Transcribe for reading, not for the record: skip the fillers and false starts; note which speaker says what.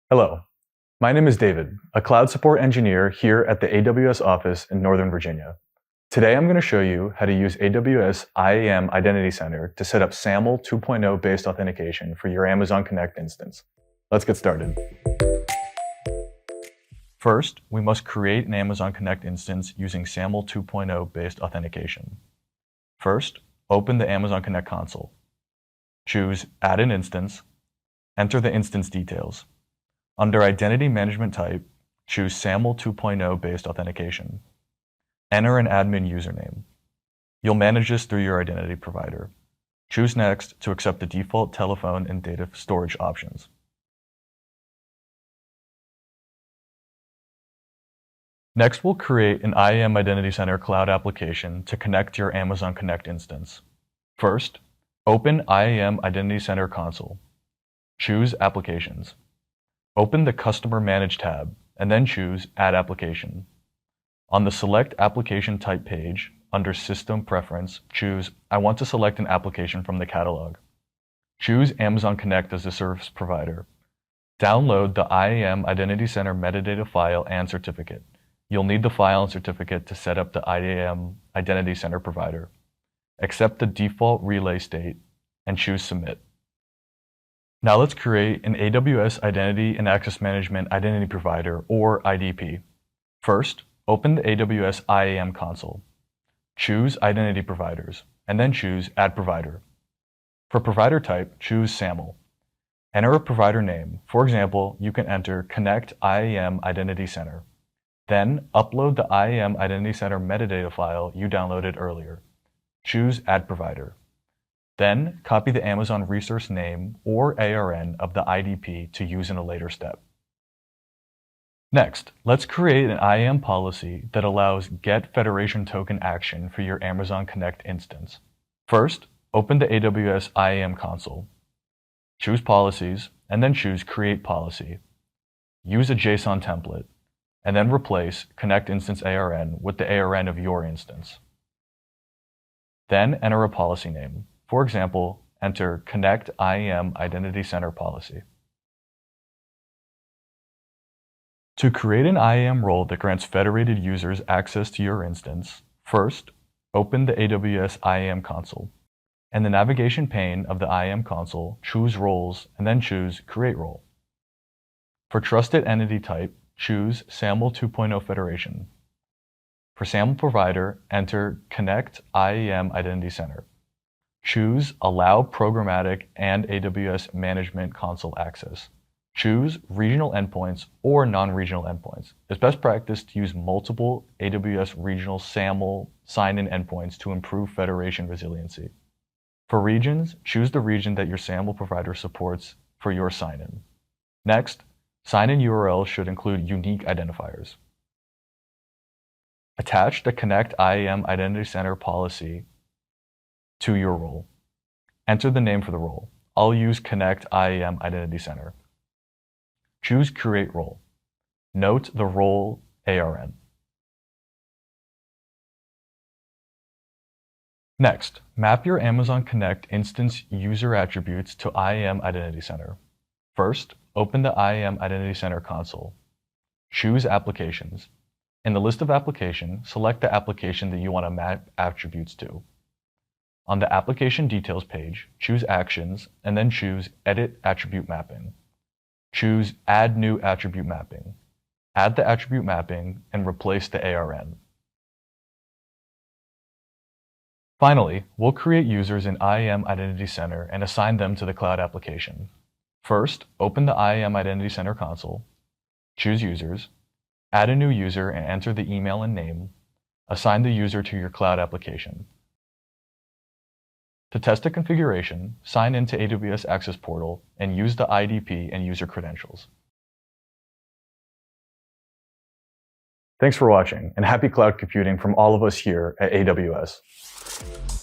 Speaker 1: Hello, my name is David, a cloud support engineer here at the AWS office in Northern Virginia. Today I'm going to show you how to use AWS IAM Identity Center to set up SAML 2.0 based authentication for your Amazon Connect instance. Let's get started. First, we must create an Amazon Connect instance using SAML 2.0 based authentication. First, open the Amazon Connect console. Choose Add an Instance, enter the instance details. Under Identity Management Type, choose SAML 2.0 based authentication. Enter an admin username. You'll manage this through your identity provider. Choose Next to accept the default telephone and data storage options. Next, we'll create an IAM Identity Center cloud application to connect to your Amazon Connect instance. First, open IAM Identity Center console. Choose Applications. Open the Customer Manage tab, and then choose Add Application. On the Select Application Type page, under System Preference, choose I want to select an application from the catalog. Choose Amazon Connect as the service provider. Download the IAM Identity Center metadata file and certificate. You'll need the file and certificate to set up the IAM Identity Center provider. Accept the default relay state, and choose Submit. Now let's create an AWS Identity and Access Management Identity Provider, or IDP. First, open the AWS IAM console. Choose Identity Providers, and then choose Add Provider. For provider type, choose SAML. Enter a provider name. For example, you can enter Connect IAM Identity Center. Then, upload the IAM Identity Center metadata file you downloaded earlier. Choose Add Provider. Then, copy the Amazon resource name or ARN of the IDP to use in a later step. Next, let's create an IAM policy that allows Get Federation Token action for your Amazon Connect instance. First, open the AWS IAM console. Choose Policies, and then choose Create Policy. Use a JSON template, and then replace Connect Instance ARN with the ARN of your instance. Then enter a policy name. For example, enter Connect IAM Identity Center Policy. To create an IAM role that grants federated users access to your instance, first, open the AWS IAM console. In the navigation pane of the IAM console, choose Roles and then choose Create Role. For Trusted Entity Type, choose SAML 2.0 Federation. For SAML Provider, enter Connect IAM Identity Center. Choose Allow Programmatic and AWS Management Console Access. Choose Regional Endpoints or Non-Regional Endpoints. It's best practice to use multiple AWS Regional SAML sign-in endpoints to improve federation resiliency. For regions, choose the region that your SAML provider supports for your sign-in. Next, sign-in URL should include unique identifiers. Attach the Connect IAM Identity Center policy to your role. Enter the name for the role. I'll use Connect IAM Identity Center. Choose Create Role. Note the role ARN. Next, map your Amazon Connect instance user attributes to IAM Identity Center. First, open the IAM Identity Center console. Choose Applications. In the list of applications, select the application that you want to map attributes to. On the Application Details page, choose Actions, and then choose Edit Attribute Mapping. Choose Add New Attribute Mapping. Add the attribute mapping and replace the ARN. Finally, we'll create users in IAM Identity Center and assign them to the cloud application. First, open the IAM Identity Center console. Choose Users. Add a new user and enter the email and name. Assign the user to your cloud application. To test the configuration, sign into AWS Access Portal and use the IDP and user credentials. Thanks for watching, and happy cloud computing from all of us here at AWS.